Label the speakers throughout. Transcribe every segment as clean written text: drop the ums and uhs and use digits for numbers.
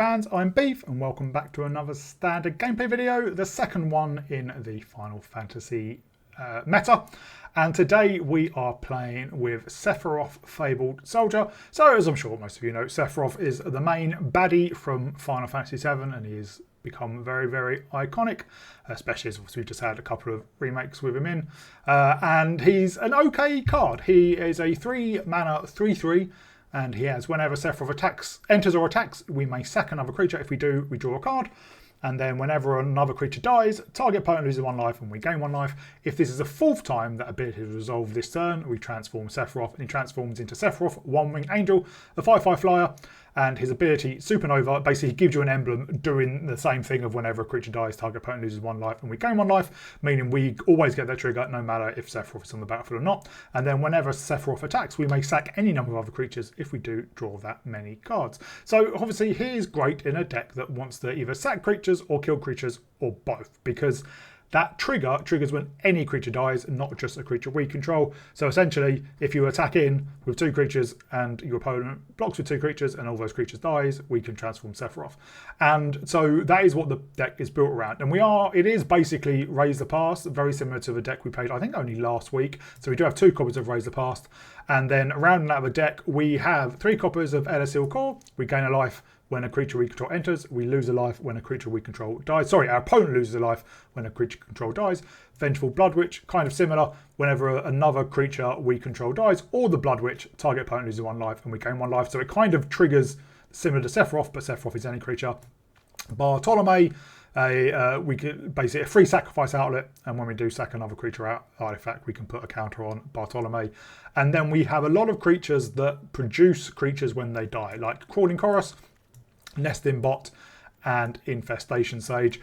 Speaker 1: fans, I'm Beef and welcome back to another standard gameplay video, the second one in the Final Fantasy meta. And today we are playing with Sephiroth, Fabled Soldier. So as I'm sure most of you know, Sephiroth is the main baddie from Final Fantasy VII and he has become very, very iconic, especially as we've just had a couple of remakes with him in. And he's an okay card. He is a 3 mana 3/3. And he has, whenever Sephiroth enters or attacks, we may sack another creature. If we do, we draw a card. And then whenever another creature dies, target opponent loses 1 life and we gain 1 life. If this is the 4th time that ability is resolved this turn, we transform Sephiroth and he transforms into Sephiroth, 1-winged angel, a 5/5 flyer. And his ability, Supernova, basically gives you an emblem doing the same thing of whenever a creature dies, target opponent loses 1 life and we gain 1 life, meaning we always get that trigger no matter if Sephiroth is on the battlefield or not. And then whenever Sephiroth attacks, we may sack any number of other creatures if we do draw that many cards. So obviously he is great in a deck that wants to either sack creatures or kill creatures or both, because that triggers when any creature dies, not just a creature we control. So essentially, if you attack in with 2 creatures and your opponent blocks with 2 creatures and all those creatures dies, we can transform Sephiroth. And so that is what the deck is built around. And it is basically Raise the Past, very similar to the deck we played, I think only last week. So we do have 2 copies of Raise the Past. And then around that the deck, we have 3 copies of LSL Core. We gain a life when a creature we control enters. We lose a life when a creature we control dies. Sorry, our opponent loses a life when a creature control dies. Vengeful Blood Witch, kind of similar. Whenever another creature we control dies, or the Blood Witch, target opponent loses 1 life and we gain 1 life. So it kind of triggers similar to Sephiroth, but Sephiroth is any creature. Bartolome, we could basically a free sacrifice outlet, and when we do sack another creature artifact, we can put a counter on Bartolome. And then we have a lot of creatures that produce creatures when they die, like Crawling Chorus, Nesting Bot, and Infestation Sage.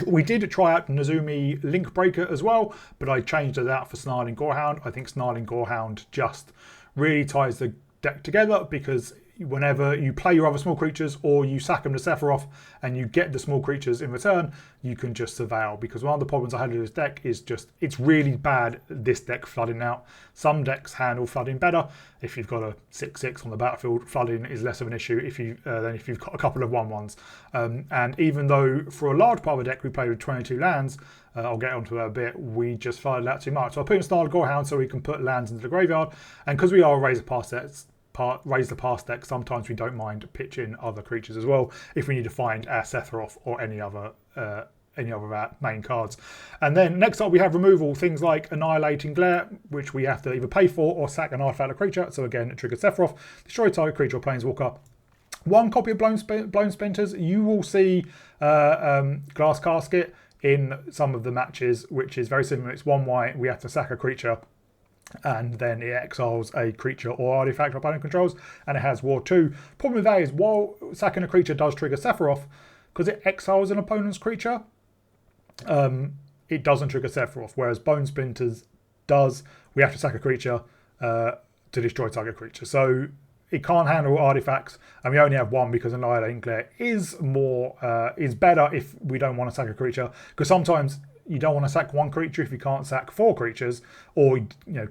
Speaker 1: We did try out Nezumi Link Breaker as well, but I changed it out for Snarling Gorehound. I think Snarling Gorehound just really ties the deck together, because whenever you play your other small creatures or you sack them to Sephiroth and you get the small creatures in return, you can just surveil. Because one of the problems I had with this deck is just, it's really bad, this deck flooding out. Some decks handle flooding better. If you've got a 6/6 on the battlefield, flooding is less of an issue than if you've got a couple of 1/1s. And even though for a large part of the deck we played with 22 lands, I'll get onto that a bit, we just flooded out too much. So I put in Snarl Gorehound so we can put lands into the graveyard. And because we are a Raise the Past deck, sometimes we don't mind pitching other creatures as well if we need to find our Sephiroth or any other of our main cards. And then next up we have removal, things like Annihilating Glare, which we have to either pay for or sack an artifact or creature. So again, it triggers Sephiroth. Destroy target creature or planeswalker. 1 copy of Blown Splinters. You will see Glass Casket in some of the matches, which is very similar. It's 1 white, we have to sack a creature, and then it exiles a creature or artifact opponent controls, and it has War 2. Problem with that is, while sacking a creature does trigger Sephiroth, because it exiles an opponent's creature, it doesn't trigger Sephiroth, whereas Bone Splinters does. We have to sack a creature to destroy target creature. So it can't handle artifacts, and we only have 1 because Annihilating Glare is better if we don't want to sack a creature, because sometimes you don't want to sack 1 creature if you can't sack 4 creatures, or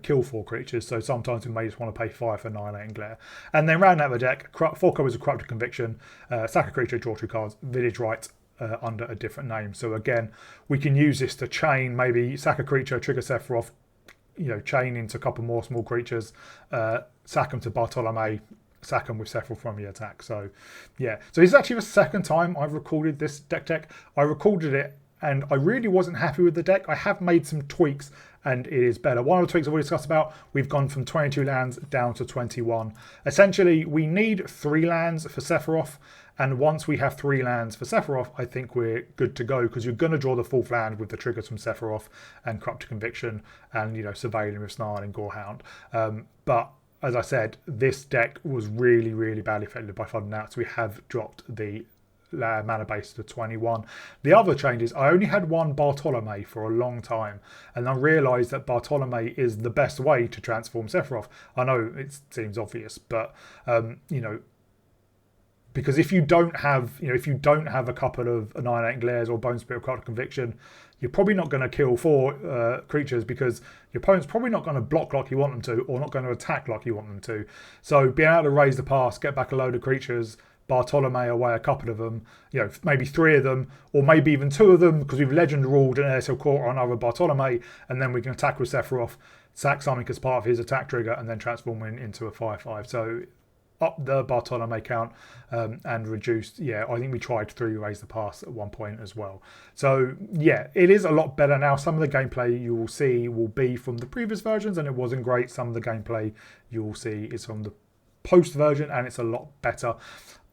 Speaker 1: kill 4 creatures. So sometimes we may just want to pay 5 for Annihilating Glare. And then round out the deck, 4 copies of Corrupted Conviction, sack a creature, draw 2 cards, Village Rite under a different name. So again, we can use this to chain, maybe sack a creature, trigger Sephiroth, chain into a couple more small creatures, sack them to Bartolome, sack them with Sephiroth from the attack. So yeah, so this is actually the 2nd time I've recorded this deck. I recorded it and I really wasn't happy with the deck. I have made some tweaks and it is better. One of the tweaks I've already discussed about, we've gone from 22 lands down to 21. Essentially, we need 3 lands for Sephiroth, and once we have 3 lands for Sephiroth, I think we're good to go, because you're going to draw the 4th land with the triggers from Sephiroth and Corrupted Conviction and, surveilling with Snarling Gorehound. But as I said, this deck was really, really badly affected by flooding out, so we have dropped the mana base to 21. The other change is I only had 1 Bartolome for a long time, and I realised that Bartolome is the best way to transform Sephiroth. I know it seems obvious, but because if you don't have a couple of Annihilating Glares or Bone Spirit or Corrupted Conviction, you're probably not going to kill 4 creatures, because your opponent's probably not going to block like you want them to, or not going to attack like you want them to. So being able to Raise the Past, get back a load of creatures, Bartolome away a couple of them, you know, maybe 3 of them, or maybe even 2 of them, because we've legend ruled an ASL Court on other Bartolome, and then we can attack with Sephiroth, sack something as part of his attack trigger, and then transform into a 5/5. So up the Bartolome count and reduced. Yeah, I think we tried 3 ways the pass at one point as well. So yeah, it is a lot better now. Some of the gameplay you will see will be from the previous versions, and it wasn't great. Some of the gameplay you will see is from the post version, and it's a lot better.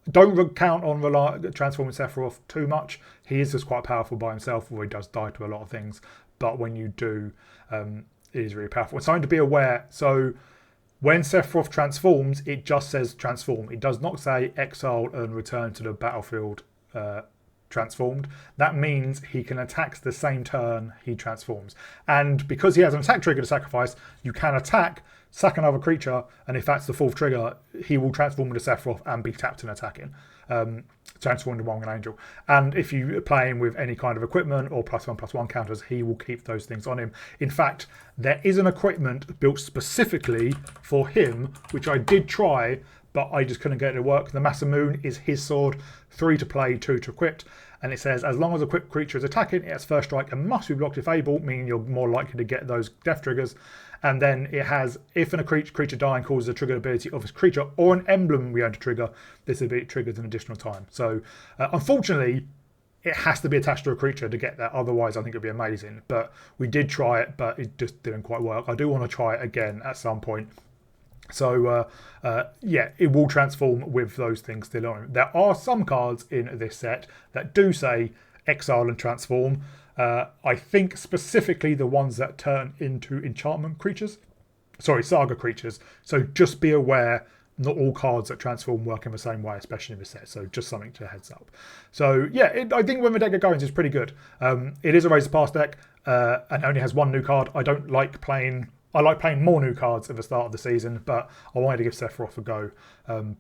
Speaker 1: Don't count on transforming Sephiroth too much. He is just quite powerful by himself, or he does die to a lot of things. But when you do, it is really powerful. It's something to be aware. So when Sephiroth transforms, it just says transform. It does not say exile and return to the battlefield transformed. That means he can attack the same turn he transforms. And because he has an attack trigger to sacrifice, you can attack, sack another creature, and if that's the 4th trigger, he will transform into Sephiroth and be tapped and attacking. Transform into One Angel. And if you play him with any kind of equipment or +1/+1 counters, he will keep those things on him. In fact, there is an equipment built specifically for him, which I did try, but I just couldn't get it to work. The Masamune is his sword, 3 to play, 2 to equip. And it says, as long as a equipped creature is attacking, it has first strike and must be blocked if able, meaning you're more likely to get those death triggers. And then it has, if a creature dying causes a triggered ability of his creature or an emblem we own to trigger, this ability triggers an additional time. So unfortunately, it has to be attached to a creature to get that. Otherwise, I think it'd be amazing. But we did try it, but it just didn't quite work. I do want to try it again at some point. So yeah, it will transform with those things still on. There are some cards in this set that do say exile and transform. I think specifically the ones that turn into enchantment creatures. Sorry, saga creatures. So just be aware, not all cards that transform work in the same way, especially in this set. So just something to heads up. So yeah, I think when the deck goes, it's pretty good. It is a Razor Pass deck and only has 1 new card. I like playing more new cards at the start of the season, but I wanted to give Sephiroth a go.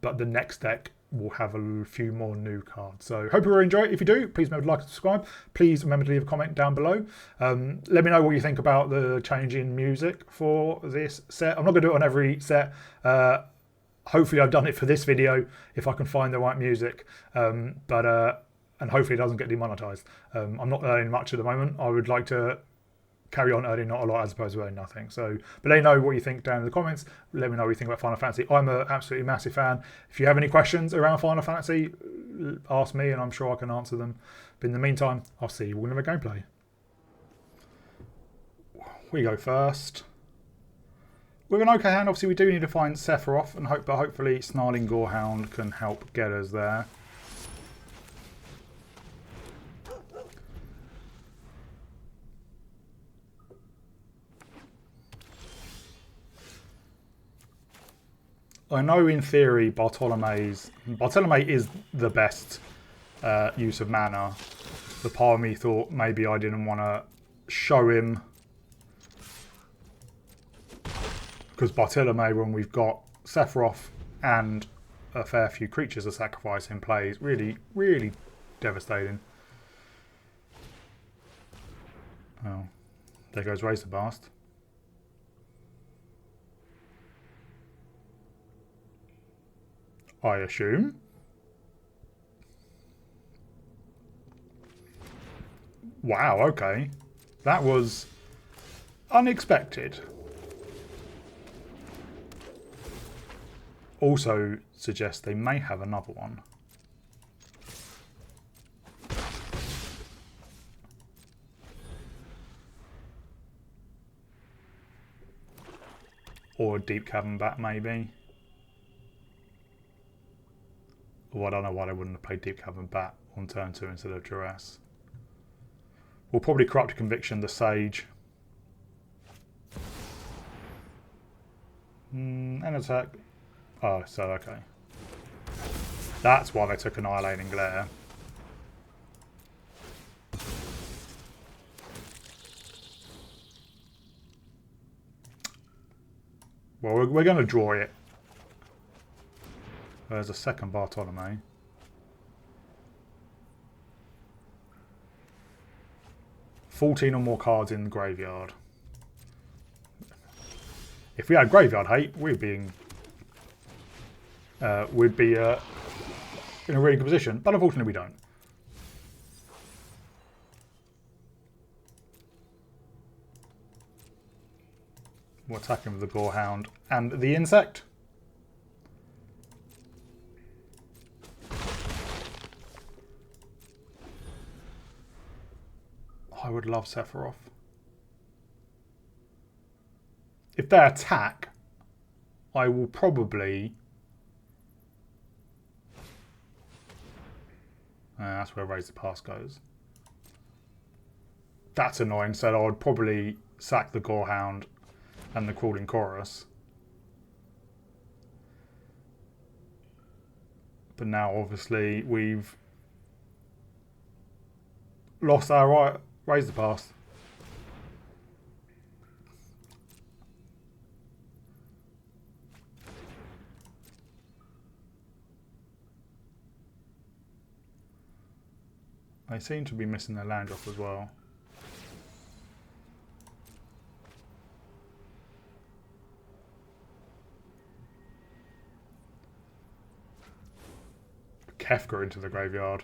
Speaker 1: But the next deck will have a few more new cards. So hope you will enjoy it. If you do, please remember to like and subscribe. Please remember to leave a comment down below. Let me know what you think about the change in music for this set. I'm not going to do it on every set. Hopefully I've done it for this video if I can find the right music. And hopefully it doesn't get demonetized. I'm not earning much at the moment. I would like to carry on earning not a lot as opposed to earning nothing. So, but let me know what you think down in the comments. Let me know what you think about Final Fantasy. I'm an absolutely massive fan. If you have any questions around Final Fantasy, ask me and I'm sure I can answer them. But in the meantime, I'll see you all in the gameplay. We go first. With an okay hand, obviously we do need to find Sephiroth, and hopefully Snarling Gorehound can help get us there. I know in theory Bartolome is the best use of mana. The part of me thought maybe I didn't want to show him, because Bartolome, when we've got Sephiroth and a fair few creatures to sacrifice in play, is really, really devastating. Oh, there goes Razor Blast. I assume. Wow, okay. That was unexpected. Also suggests they may have another one. Or a Deep Cavern Bat, maybe. Oh, I don't know why they wouldn't have played Deep Cavern Bat on turn 2 instead of Duress. We'll probably Corrupt Conviction the Sage. And attack. Oh, so okay. That's why they took Annihilating Glare. Well, we're going to draw it. There's a second Bartolome. $14 or more cards in the graveyard. If we had graveyard hate, we'd be in a really good position, but unfortunately we don't. We're attacking with the Gorehound and the insect. I would love Sephiroth. If they attack, I will probably... that's where Raise the Pass goes. That's annoying, so I would probably sack the Gorehound and the Crawling Chorus. But now, obviously, we've lost our right Raise the Pass. They seem to be missing their land drop as well. Kefka into the graveyard.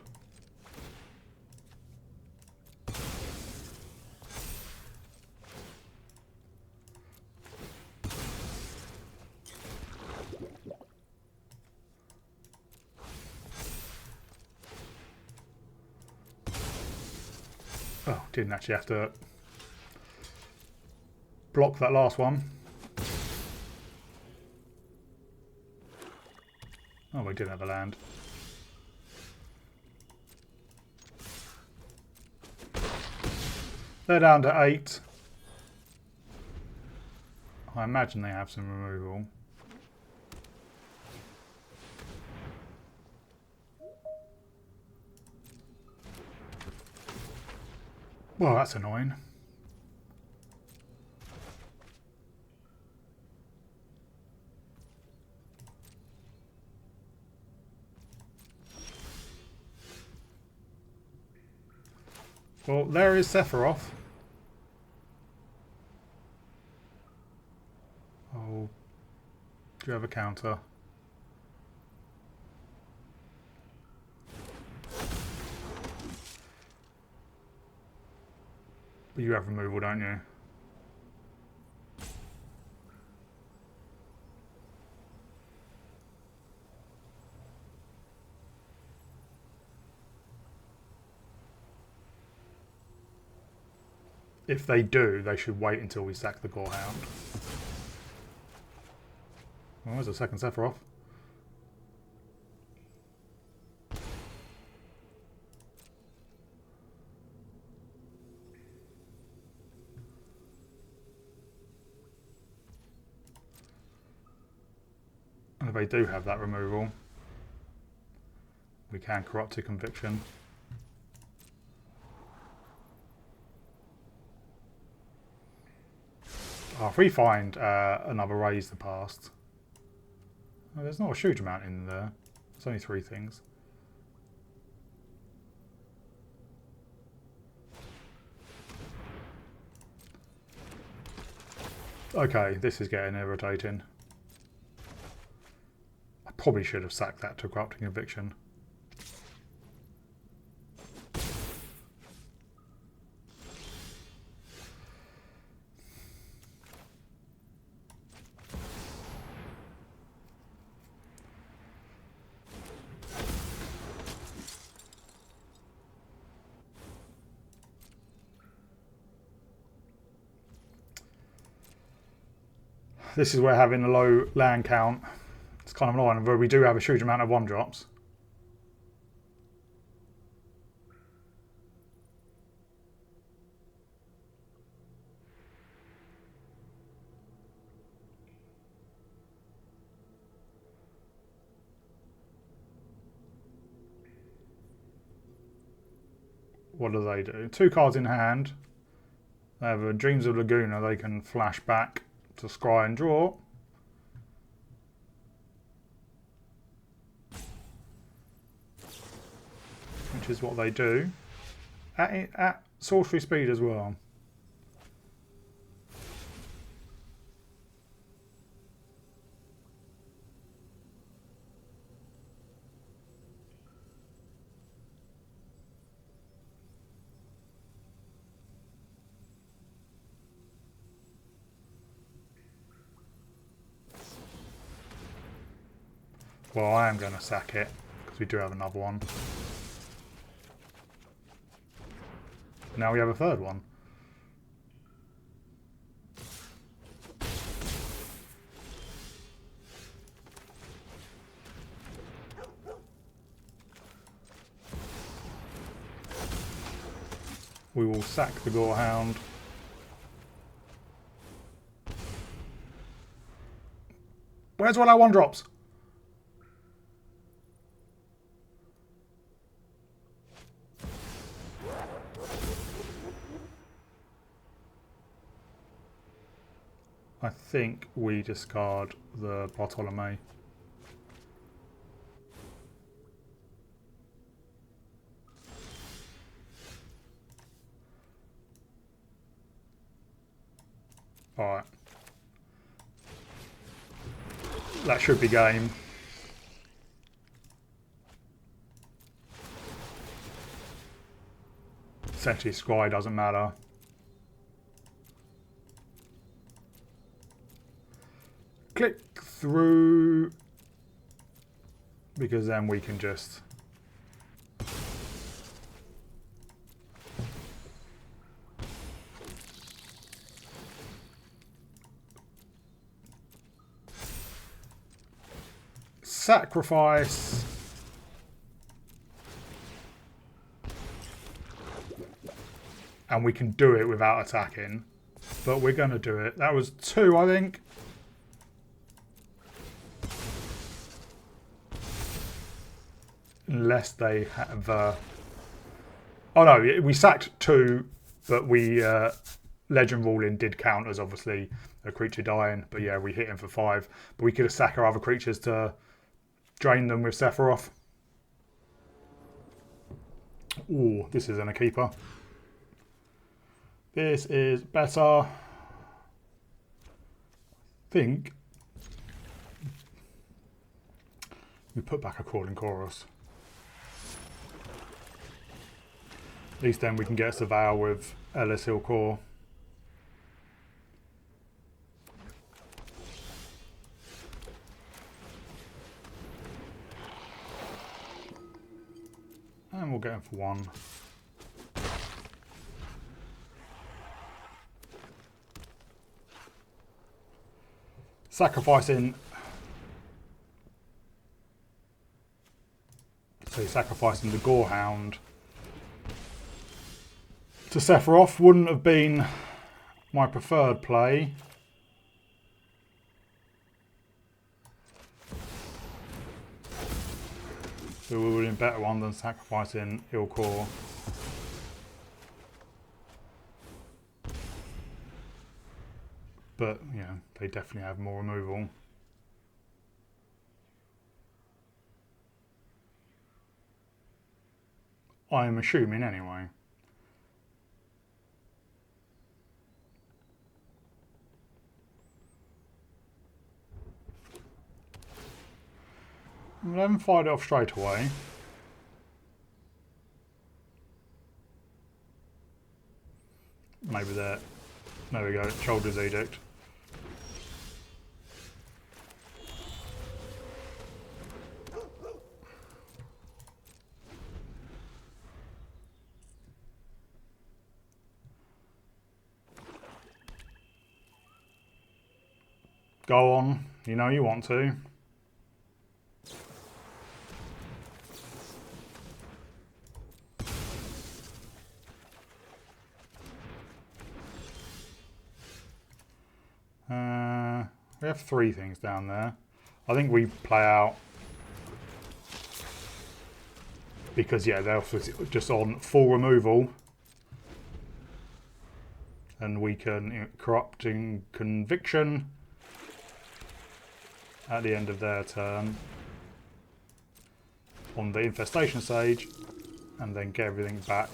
Speaker 1: Oh, didn't actually have to block that last one. Oh, we did have a land. They're down to 8. I imagine they have some removal. Well, that's annoying. Well, there is Sephiroth. Oh, do you have a counter? But you have removal, don't you? If they do, they should wait until we sack the Gorehound. Well, there's a second Sephiroth. And if they do have that removal, we can corrupt to Conviction. Oh, if we find another Raise the Past, oh, there's not a huge amount in there. It's only 3 things. Okay, this is getting irritating. I probably should have sacked that to corrupting Conviction. This is where having a low land count, it's kind of annoying, where we do have a huge amount of 1-drops. What do? 2 cards in hand. They have a Dreams of Laguna, they can flash back to scry and draw. Which is what they do. At sorcery speed as well. Well, I am going to sack it, because we do have another one. Now we have a third one. We will sack the Gorehound. Where's all our one drops? I think we discard the Bartolome. Alright. That should be game. Essentially, Scry doesn't matter. Click through, because then we can just sacrifice. And we can do it without attacking, but we're going to do it. That was 2, I think. Unless they have... Oh no, we sacked 2, but we... Legend Ruling did count as obviously a creature dying. But yeah, we hit him for 5. But we could have sacked our other creatures to drain them with Sephiroth. Ooh, this isn't a keeper. This is better. I think we put back a Crawling Chorus. At least then we can get a Surveyor with Ellis Hill Core. And we'll get him for 1. Sacrificing. So sacrificing the Gorehound to Sephiroth wouldn't have been my preferred play. So we would have been better one than sacrificing Ilcore. But, you know, they definitely have more removal. I'm assuming anyway. Let them fight it off straight away. Maybe there. There we go, Shoulder's Edict. Go on, you know you want to. We have 3 things down there. I think we play out because yeah, they're just on full removal, and we can Corrupting Conviction at the end of their turn on the Infestation Sage, and then get everything back.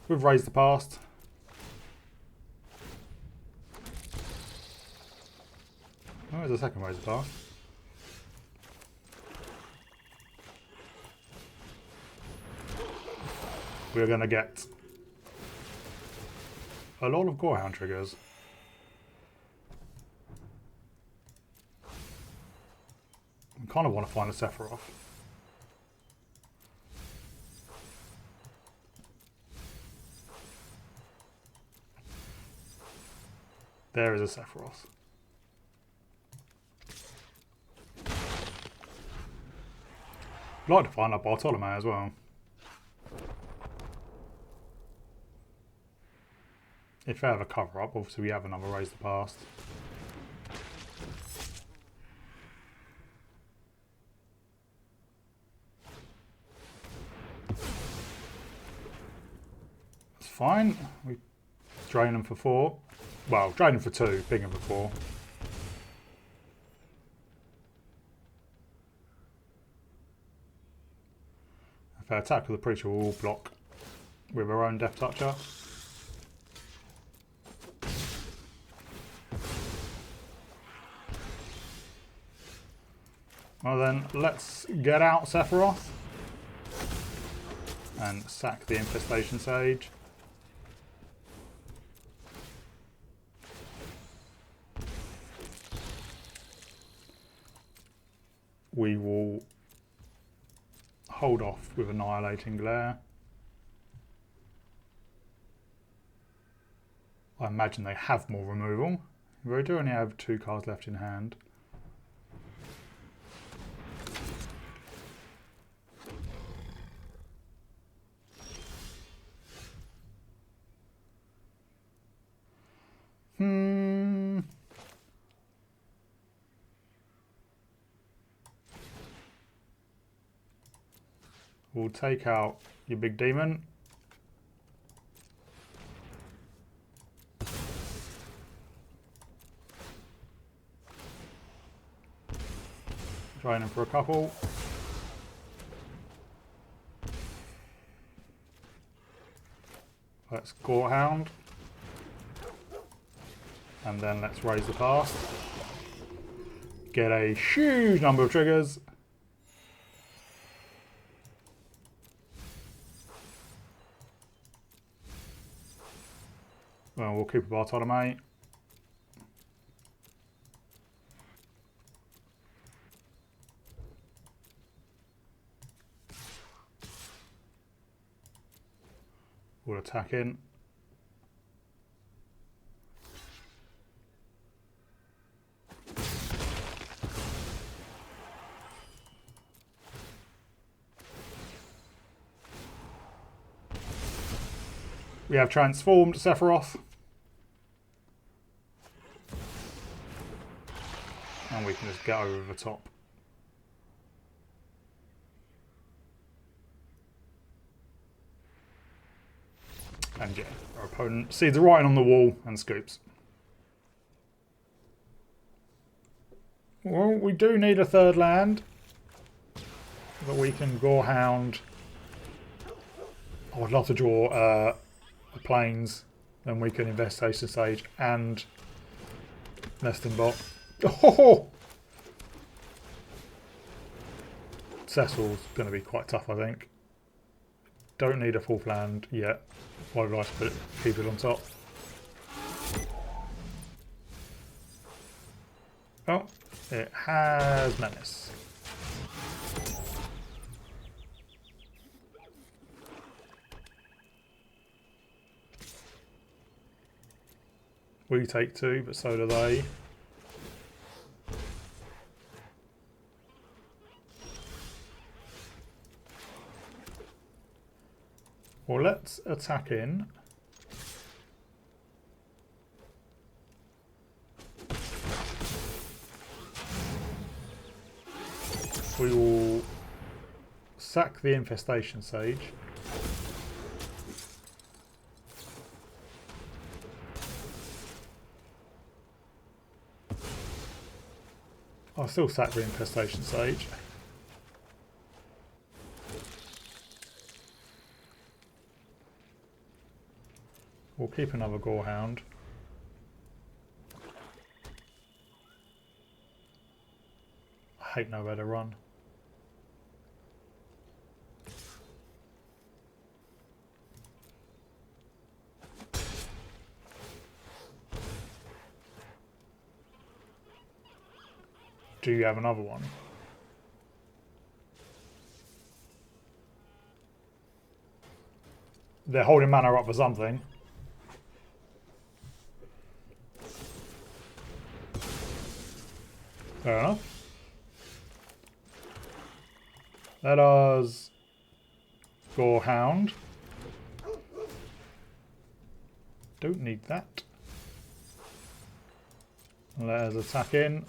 Speaker 1: We've raised the past. Oh, there's a second raise the past. We're going to get a lot of Gorehound triggers. kind of want to find a Sephiroth. There is a Sephiroth. I'd like to find a Bartolome as well. If they have a cover up, obviously we have another Raise the Past. That's fine. We drain them for 4. Well, drain them for 2, ping them for 4. If they attack with the Preacher, we'll all block with our own Death Toucher. Well then, let's get out Sephiroth and sack the Infestation Sage. We will hold off with Annihilating Glare. I imagine they have more removal. We do only have 2 cards left in hand. We'll take out your big demon. Drain him for a couple. Let's Gorehound. And then let's Raise the Past. Get a huge number of triggers. Well, we'll keep a Bartolome. We'll attack in. We have transformed Sephiroth. And we can just get over the top. And yeah, our opponent sees the writing on the wall and scoops. Well, we do need a 3rd land. But we can Gorehound. I would love to draw a Plains. Then we can Infestation Sage and Nesting Bot. Oh! Cecil's going to be quite tough, I think. Don't need a 4th land yet. Why would I keep it on top? Oh, it has Menace. We take 2, but so do they. Well, let's attack in. We will sack the Infestation Sage. I'll still sack the Infestation Sage. We'll keep another Gorehound. I hate nowhere to run. Do you have another one? They're holding mana up for something. Fair enough. Let us Gorehound. Don't need that. Let us attack in.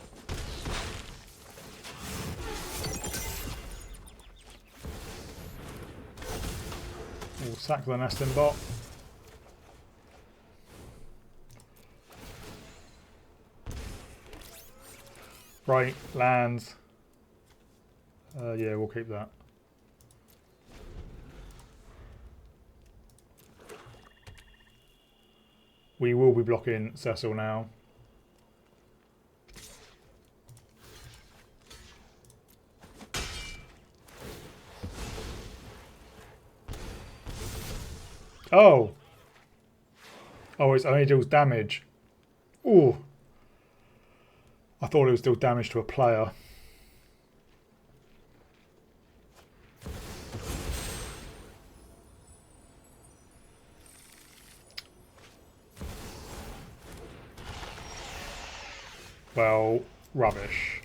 Speaker 1: We'll sack the nesting bot. Right, lands. Yeah, we'll keep that. We will be blocking Cecil now. Oh! Oh, it only deals damage. Ooh. I thought it was still damage to a player. Well, rubbish.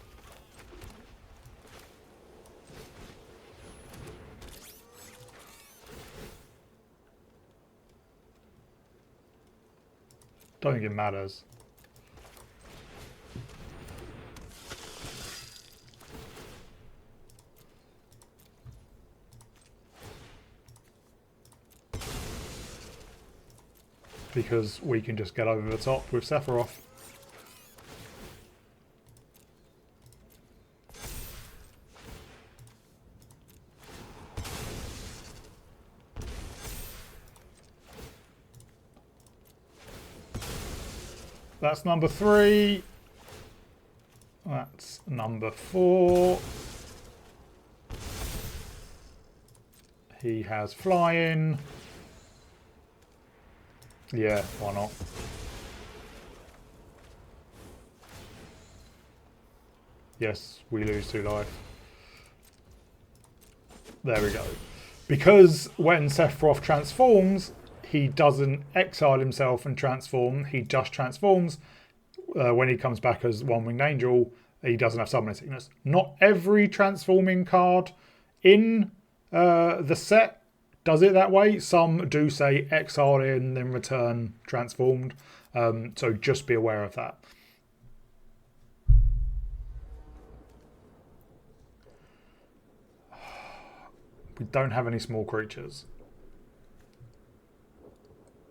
Speaker 1: Don't think it matters. Because we can just get over the top with Sephiroth. That's number 3. That's number 4. He has flying. Yeah, why not? Yes, we lose 2 life. There we go. Because when Sephiroth transforms, he doesn't exile himself and transform. He just transforms. When he comes back as One-Winged Angel, he doesn't have summoning sickness. Not every transforming card in the set does it that way. Some do say exile in, then return transformed. So just be aware of that. We don't have any small creatures.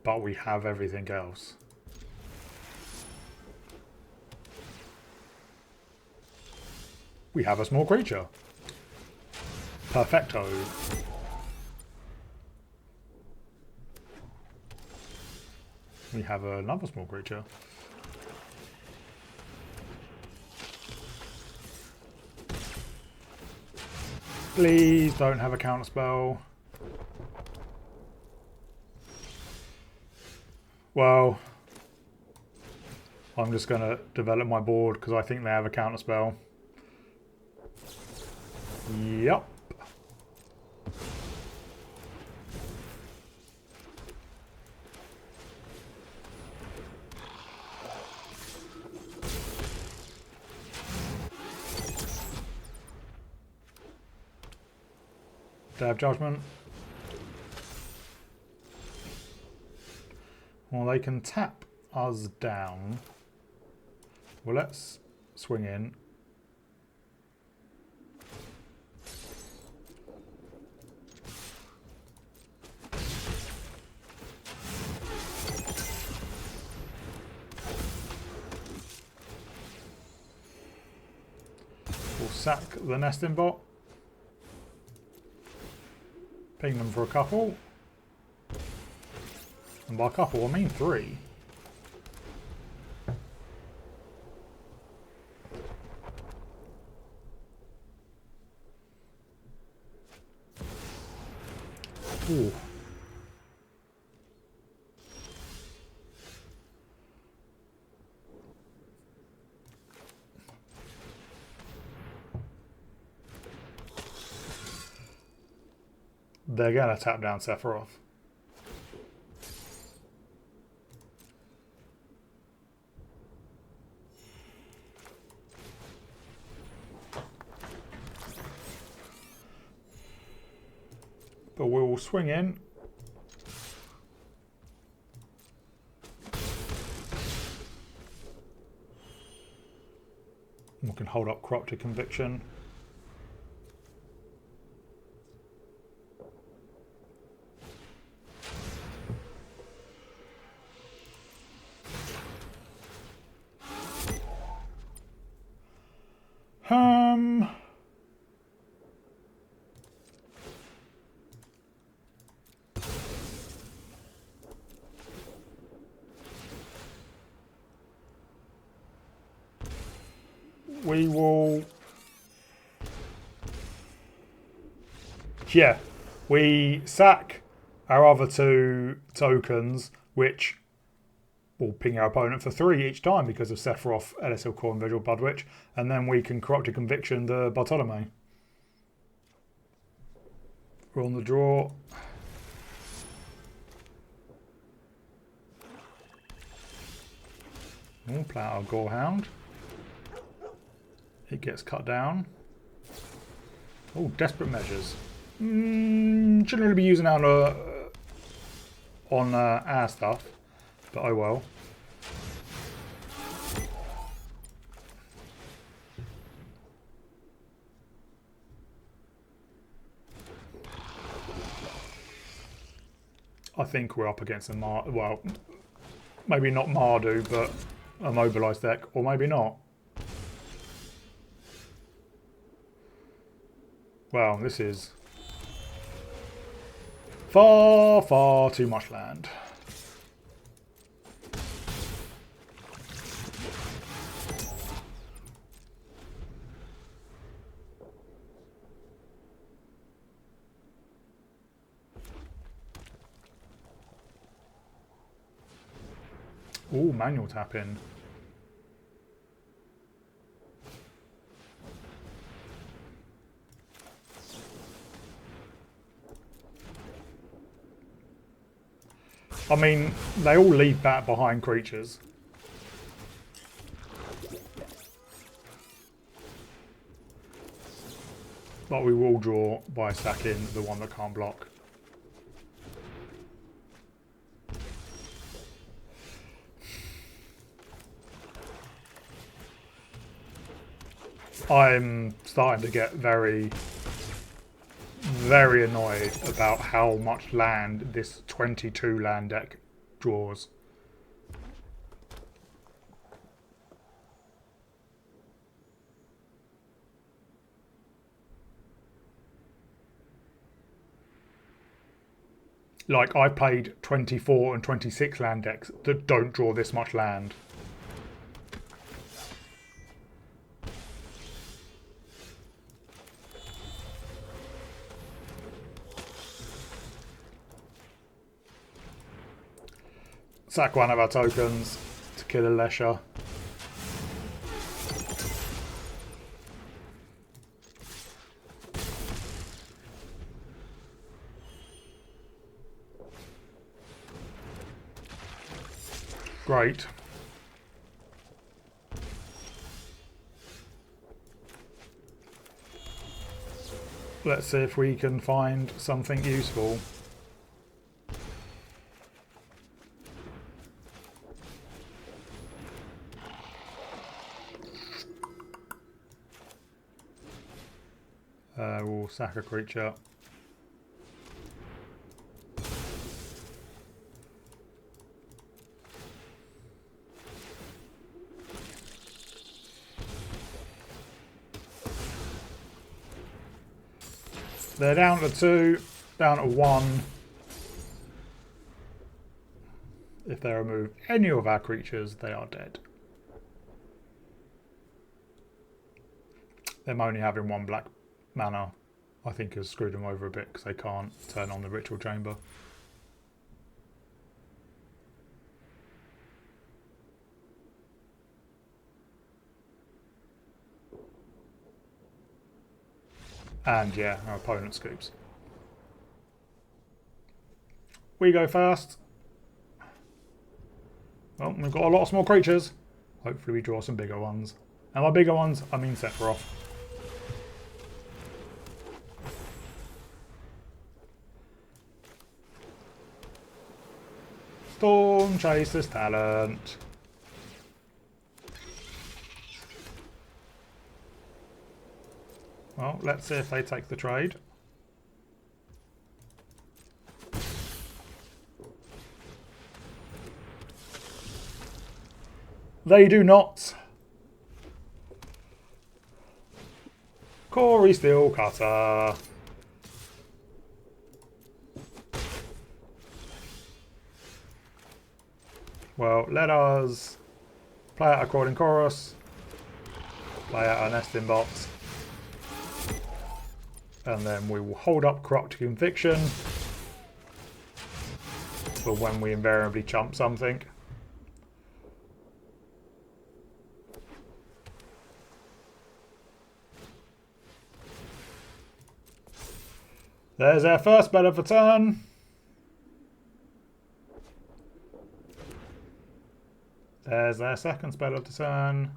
Speaker 1: But we have everything else. We have a small creature. Perfecto. We have another small creature. Please don't have a counter spell. Well, I'm just going to develop my board because I think they have a counter spell. Yep. Day of Judgment. Well, they can tap us down. Well, let's swing in. We'll sack the nesting bot. Ping them for a couple. And by a couple, I mean 3. Ooh. They're going to tap down Sephiroth. but we will swing in. We can hold up Corrupted Conviction. We will... Yeah, we sack our other 2 tokens, which will ping our opponent for 3 each time because of Sephiroth, LSL Core and Visual Blood Witch, and then we can Corrupted Conviction the Bartolome. We're on the draw. We'll play out our Gorehound. It gets cut down. Oh, Desperate Measures. Shouldn't really be using that on our stuff, but oh well. I think we're up against a well, maybe not Mardu, but a mobilised deck, or maybe not. Well, this is far, far too much land. Ooh, manual tap in. I mean, they all leave that behind creatures. But we will draw by sacking the one that can't block. I'm starting to get very annoyed about how much land this 22 land deck draws. Like, I played 24 and 26 land decks that don't draw this much land. Sack one of our tokens to kill a Lesher. Great. Let's see if we can find something useful. We'll sack a creature. They're down to 2, down to 1. If they remove any of our creatures, they are dead. Them only having 1 black mana, I think, has screwed them over a bit because they can't turn on the Ritual Chamber. And yeah, our opponent scoops. We go first. Well, we've got a lot of small creatures. Hopefully we draw some bigger ones. And by bigger ones, I mean Sephiroth. Storm Chaser's talent. Well, let's see if they take the trade. They do not. Corey Steel Cutter. Well, let us play out a Crawling Chorus, play out our Nesting Box, and then we will hold up Corrupt Conviction for when we invariably chump something. There's our first spell of the turn. There's our second spell of the turn.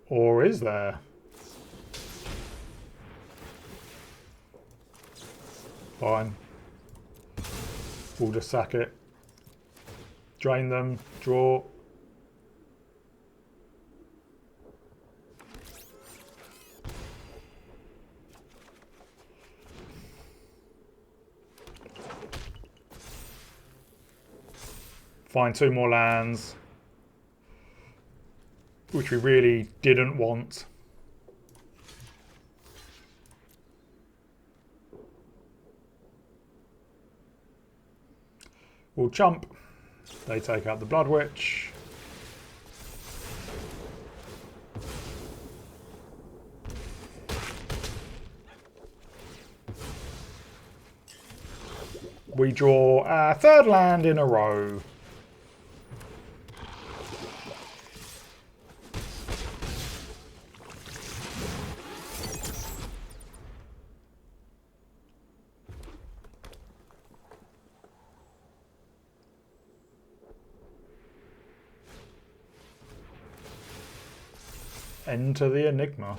Speaker 1: Or is there? Fine. We'll just sack it. Drain them, draw. Find 2 more lands, which we really didn't want. We'll chump. They take out the Blood Witch. We draw our 3rd land in a row. Enter the Enigma.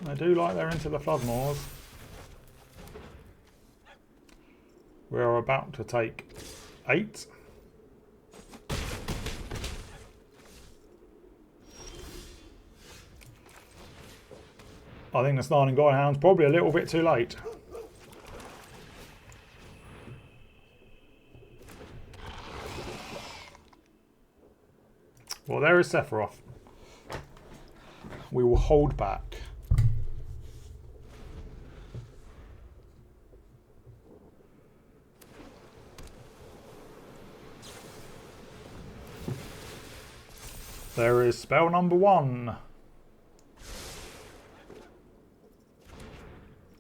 Speaker 1: I do like their Into the Floodmoors. We are about to take 8. I think the Snarling Godhound's probably a little bit too late. Well, there is Sephiroth. We will hold back. There is spell number 1.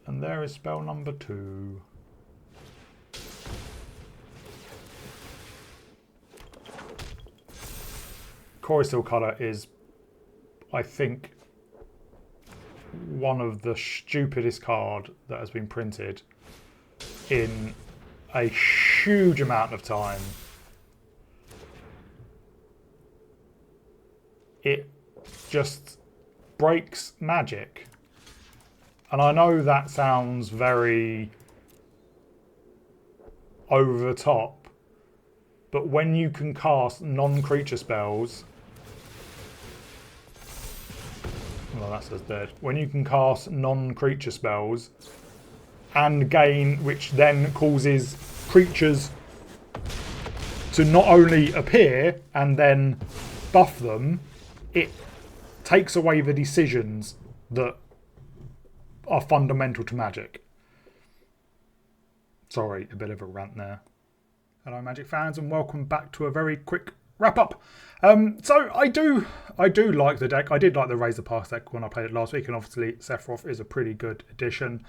Speaker 1: And there is spell number 2. Coruscant Colour is, I think, one of the stupidest card that has been printed in a huge amount of time. It just breaks Magic. And I know that sounds very over the top, but when you can cast non-creature spells, well, that says dead. When you can cast non-creature spells and gain, which then causes creatures to not only appear and then buff them, it takes away the decisions that are fundamental to Magic. Sorry, a bit of a rant there. Hello Magic fans, and welcome back to a very quick wrap up. So I do like the deck. I did like the Razor Pass deck when I played it last week, and obviously Sephiroth is a pretty good addition.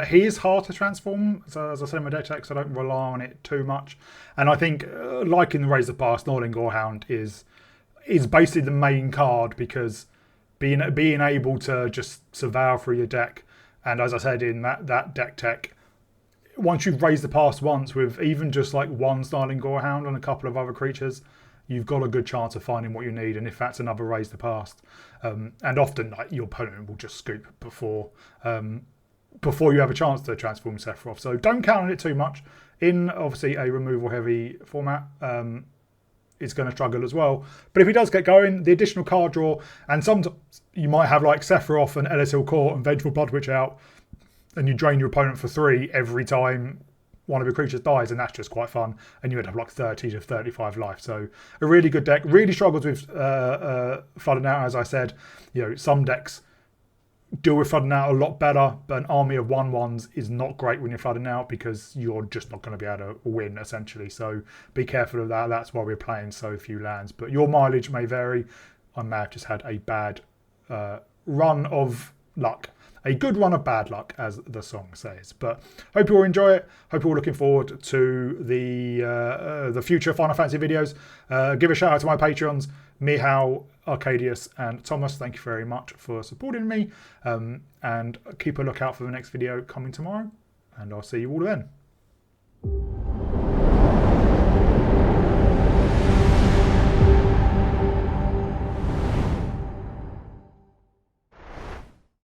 Speaker 1: He is hard to transform, so as I said in my deck text, I don't rely on it too much. And I think, like in the Razor Pass, Snarling Gorehound is basically the main card, because being able to just surveil through your deck, and as I said in that deck tech, once you've raised the past once with even just like one Snarling Gorehound and a couple of other creatures, you've got a good chance of finding what you need. And if that's another raise the past, and often like your opponent will just scoop before you have a chance to transform Sephiroth. So don't count on it too much. In obviously a removal heavy format, it's going to struggle as well. But if he does get going, the additional card draw, and sometimes you might have like Sephiroth and Elithil Court and Vengeful Bloodwitch out, and you drain your opponent for 3 every time one of your creatures dies, and that's just quite fun. And you end up like 30 to 35 life. So a really good deck. Really struggles with flooding out, as I said. Some decks deal with flooding out a lot better, but an army of 1/1s is not great when you're flooding out because you're just not going to be able to win, essentially. So be careful of that. That's why we're playing so few lands. But your mileage may vary. I may have just had a bad run of luck. A good run of bad luck, as the song says. But hope you all enjoy it. Hope you're all looking forward to the future Final Fantasy videos. Give a shout out to my Patreons, Mihal, Arcadius and Thomas. Thank you very much for supporting me. And keep a lookout for the next video coming tomorrow. And I'll see you all then.